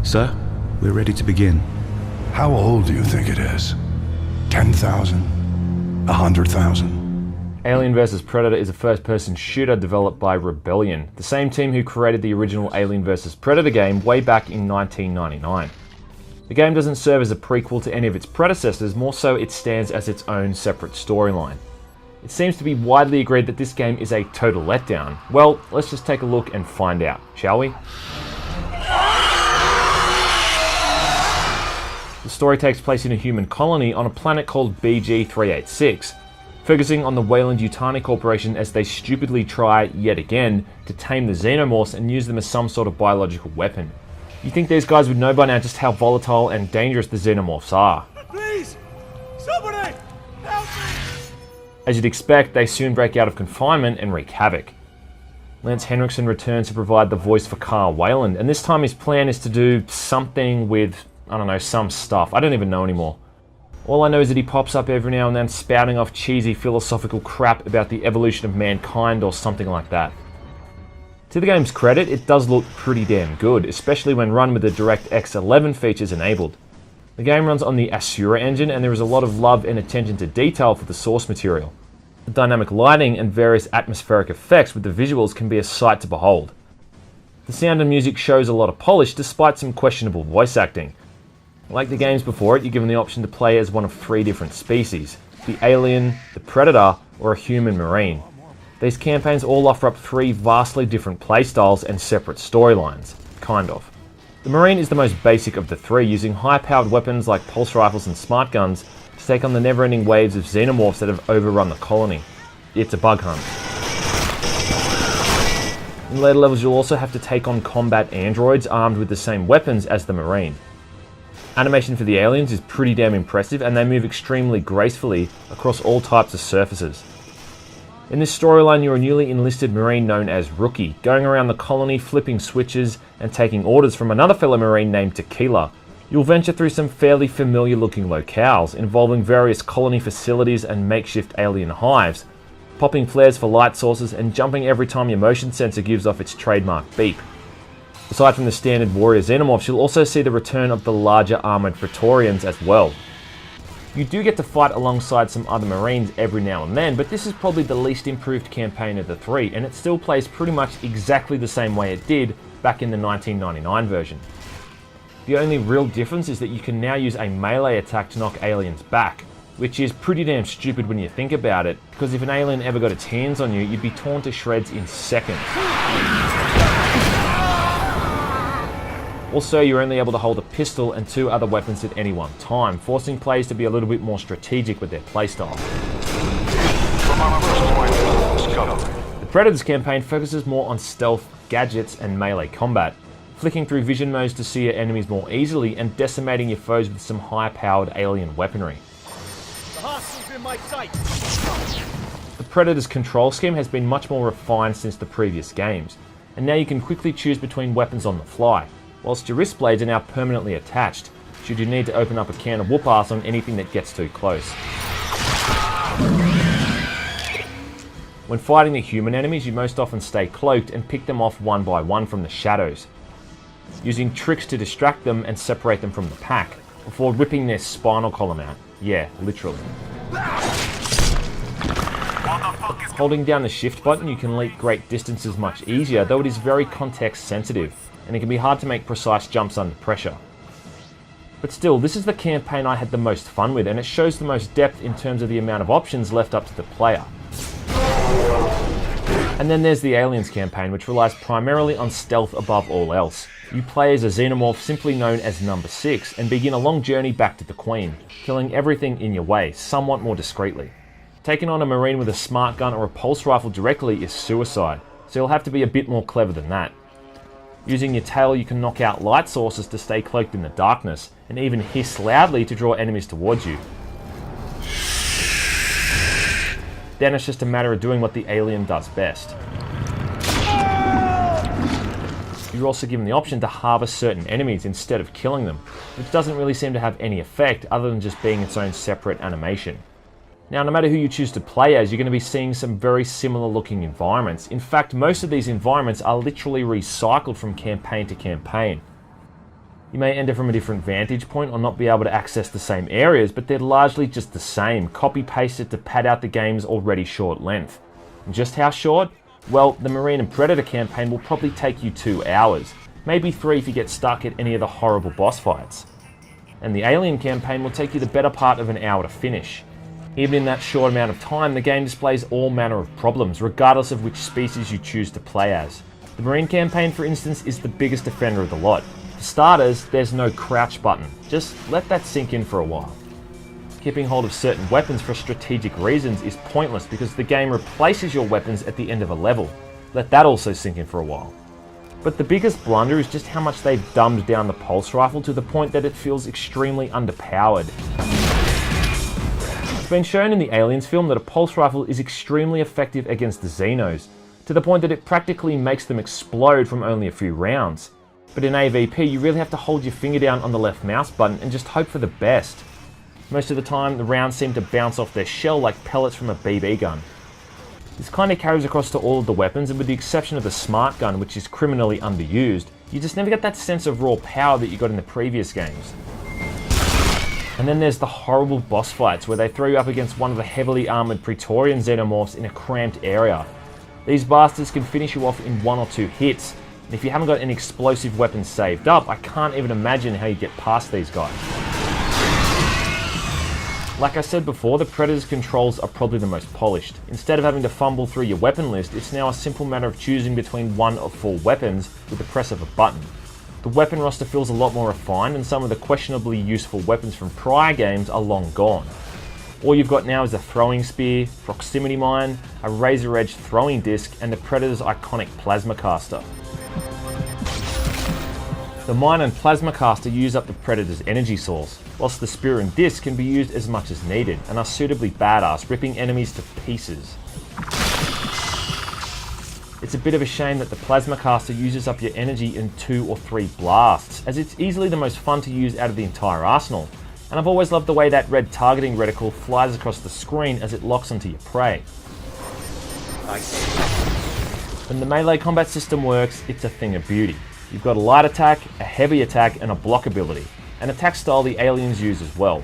Sir, we're ready to begin. How old do you think it is? 10,000? 100,000? Alien vs Predator is a first-person shooter developed by Rebellion, the same team who created the original Alien vs Predator game way back in 1999. The game doesn't serve as a prequel to any of its predecessors, more so it stands as its own separate storyline. It seems to be widely agreed that this game is a total letdown. Well, let's just take a look and find out, shall we? The story takes place in a human colony on a planet called BG-386, focusing on the Weyland-Yutani Corporation as they stupidly try, yet again, to tame the xenomorphs and use them as some sort of biological weapon. You think these guys would know by now just how volatile and dangerous the xenomorphs are. Please! Somebody! Help me! As you'd expect, they soon break out of confinement and wreak havoc. Lance Henriksen returns to provide the voice for Carl Weyland, and this time his plan is to do something with, I don't know, some stuff. I don't even know anymore. All I know is that he pops up every now and then spouting off cheesy philosophical crap about the evolution of mankind or something like that. To the game's credit, it does look pretty damn good, especially when run with the DirectX 11 features enabled. The game runs on the Asura engine and there is a lot of love and attention to detail for the source material. The dynamic lighting and various atmospheric effects with the visuals can be a sight to behold. The sound and music shows a lot of polish despite some questionable voice acting. Like the games before it, you're given the option to play as one of 3 different species: the alien, the predator, or a human marine. These campaigns all offer up 3 vastly different playstyles and separate storylines, kind of. The marine is the most basic of the 3, using high-powered weapons like pulse rifles and smart guns to take on the never-ending waves of xenomorphs that have overrun the colony. It's a bug hunt. In later levels you'll also have to take on combat androids armed with the same weapons as the marine. Animation for the aliens is pretty damn impressive and they move extremely gracefully across all types of surfaces. In this storyline you're a newly enlisted marine known as Rookie, going around the colony flipping switches and taking orders from another fellow marine named Tequila. You'll venture through some fairly familiar looking locales involving various colony facilities and makeshift alien hives, popping flares for light sources and jumping every time your motion sensor gives off its trademark beep. Aside from the standard warrior xenomorphs, you'll also see the return of the larger armoured Praetorians as well. You do get to fight alongside some other marines every now and then, but this is probably the least improved campaign of the 3, and it still plays pretty much exactly the same way it did back in the 1999 version. The only real difference is that you can now use a melee attack to knock aliens back, which is pretty damn stupid when you think about it, because if an alien ever got its hands on you, you'd be torn to shreds in seconds. Also, you're only able to hold a pistol and 2 other weapons at any one time, forcing players to be a little bit more strategic with their playstyle. The Predator's campaign focuses more on stealth, gadgets, and melee combat, flicking through vision modes to see your enemies more easily and decimating your foes with some high-powered alien weaponry. The hostile's in my sight! The Predator's control scheme has been much more refined since the previous games, and now you can quickly choose between weapons on the fly, whilst your wrist blades are now permanently attached, should you need to open up a can of whoop-ass on anything that gets too close. When fighting the human enemies, you most often stay cloaked and pick them off one by one from the shadows, using tricks to distract them and separate them from the pack, before ripping their spinal column out. Yeah, literally. Holding down the shift button, you can leap great distances much easier, though it is very context sensitive, and it can be hard to make precise jumps under pressure. But still, this is the campaign I had the most fun with, and it shows the most depth in terms of the amount of options left up to the player. And then there's the Aliens campaign, which relies primarily on stealth above all else. You play as a xenomorph simply known as Number 6, and begin a long journey back to the Queen, killing everything in your way, somewhat more discreetly. Taking on a marine with a smart gun or a pulse rifle directly is suicide, so you'll have to be a bit more clever than that. Using your tail you can knock out light sources to stay cloaked in the darkness, and even hiss loudly to draw enemies towards you. Then it's just a matter of doing what the alien does best. You're also given the option to harvest certain enemies instead of killing them, which doesn't really seem to have any effect other than just being its own separate animation. Now, no matter who you choose to play as, you're going to be seeing some very similar looking environments. In fact, most of these environments are literally recycled from campaign to campaign. You may enter from a different vantage point or not be able to access the same areas, but they're largely just the same, copy-pasted to pad out the game's already short length. And just how short? Well, the Marine and Predator campaign will probably take you 2 hours, maybe 3 if you get stuck at any of the horrible boss fights. And the Alien campaign will take you the better part of an hour to finish. Even in that short amount of time, the game displays all manner of problems, regardless of which species you choose to play as. The Marine campaign, for instance, is the biggest offender of the lot. For starters, there's no crouch button. Just let that sink in for a while. Keeping hold of certain weapons for strategic reasons is pointless because the game replaces your weapons at the end of a level. Let that also sink in for a while. But the biggest blunder is just how much they've dumbed down the pulse rifle to the point that it feels extremely underpowered. It's been shown in the Aliens film that a pulse rifle is extremely effective against the Xenos, to the point that it practically makes them explode from only a few rounds. But in AVP, you really have to hold your finger down on the left mouse button and just hope for the best. Most of the time, the rounds seem to bounce off their shell like pellets from a BB gun. This kind of carries across to all of the weapons, and with the exception of the smart gun, which is criminally underused, you just never get that sense of raw power that you got in the previous games. And then there's the horrible boss fights where they throw you up against one of the heavily armoured Praetorian Xenomorphs in a cramped area. These bastards can finish you off in 1 or 2 hits, and if you haven't got any explosive weapons saved up, I can't even imagine how you get past these guys. Like I said before, the Predator's controls are probably the most polished. Instead of having to fumble through your weapon list, it's now a simple matter of choosing between 1 of 4 weapons with the press of a button. The weapon roster feels a lot more refined, and some of the questionably useful weapons from prior games are long gone. All you've got now is a throwing spear, proximity mine, a razor edge throwing disc, and the Predator's iconic plasma caster. The mine and plasma caster use up the Predator's energy source, whilst the spear and disc can be used as much as needed, and are suitably badass, ripping enemies to pieces. It's a bit of a shame that the plasma caster uses up your energy in 2 or 3 blasts, as it's easily the most fun to use out of the entire arsenal, and I've always loved the way that red targeting reticle flies across the screen as it locks onto your prey. When the melee combat system works, it's a thing of beauty. You've got a light attack, a heavy attack, and a block ability, an attack style the Aliens use as well.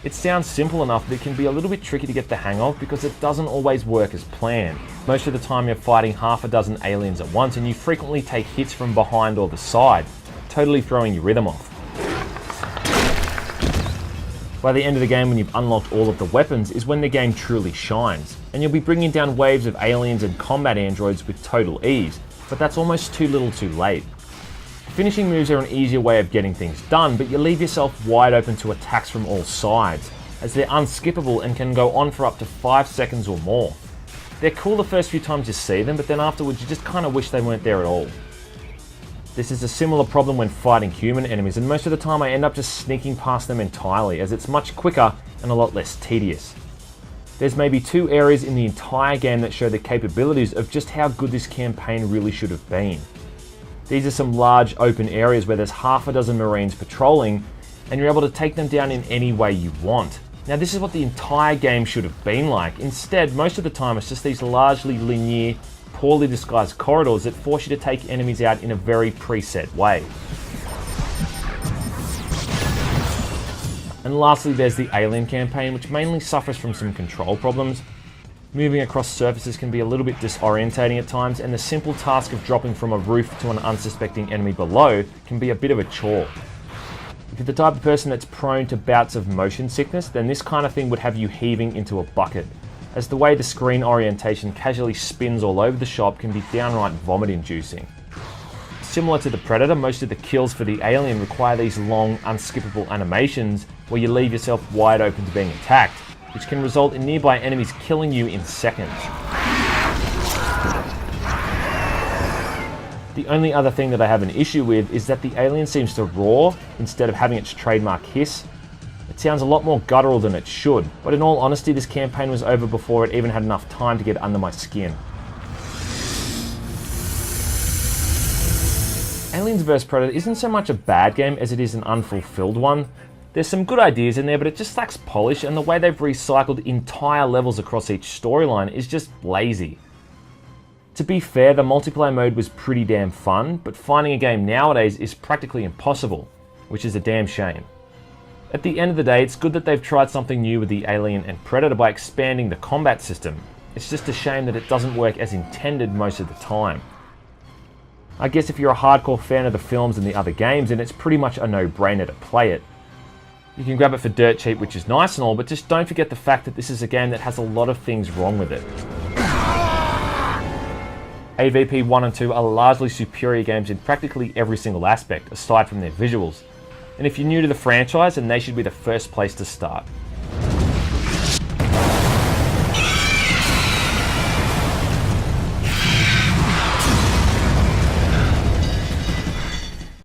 It sounds simple enough, but it can be a little bit tricky to get the hang of because it doesn't always work as planned. Most of the time you're fighting half a dozen aliens at once and you frequently take hits from behind or the side, totally throwing your rhythm off. By the end of the game, when you've unlocked all of the weapons, is when the game truly shines, and you'll be bringing down waves of aliens and combat androids with total ease, but that's almost too little too late. Finishing moves are an easier way of getting things done, but you leave yourself wide open to attacks from all sides, as they're unskippable and can go on for up to 5 seconds or more. They're cool the first few times you see them, but then afterwards you just kind of wish they weren't there at all. This is a similar problem when fighting human enemies, and most of the time I end up just sneaking past them entirely, as it's much quicker and a lot less tedious. There's maybe 2 areas in the entire game that show the capabilities of just how good this campaign really should have been. These are some large open areas where there's half a dozen Marines patrolling, and you're able to take them down in any way you want. Now this is what the entire game should have been like. Instead, most of the time it's just these largely linear, poorly disguised corridors that force you to take enemies out in a very preset way. And lastly, there's the Alien campaign, which mainly suffers from some control problems. Moving across surfaces can be a little bit disorientating at times, and the simple task of dropping from a roof to an unsuspecting enemy below can be a bit of a chore. If you're the type of person that's prone to bouts of motion sickness, then this kind of thing would have you heaving into a bucket, as the way the screen orientation casually spins all over the shop can be downright vomit-inducing. Similar to the Predator, most of the kills for the Alien require these long, unskippable animations where you leave yourself wide open to being attacked, which can result in nearby enemies killing you in seconds. The only other thing that I have an issue with is that the Alien seems to roar instead of having its trademark hiss. It sounds a lot more guttural than it should, but in all honesty this campaign was over before it even had enough time to get under my skin. Aliens vs Predator isn't so much a bad game as it is an unfulfilled one. There's some good ideas in there, but it just lacks polish, and the way they've recycled entire levels across each storyline is just lazy. To be fair, the multiplayer mode was pretty damn fun, but finding a game nowadays is practically impossible. which is a damn shame. At the end of the day, it's good that they've tried something new with the Alien and Predator by expanding the combat system. It's just a shame that it doesn't work as intended most of the time. I guess if you're a hardcore fan of the films and the other games, then it's pretty much a no-brainer to play it. You can grab it for dirt cheap, which is nice and all, but just don't forget the fact that this is a game that has a lot of things wrong with it. AVP 1 and 2 are largely superior games in practically every single aspect, aside from their visuals. And if you're new to the franchise, then they should be the first place to start.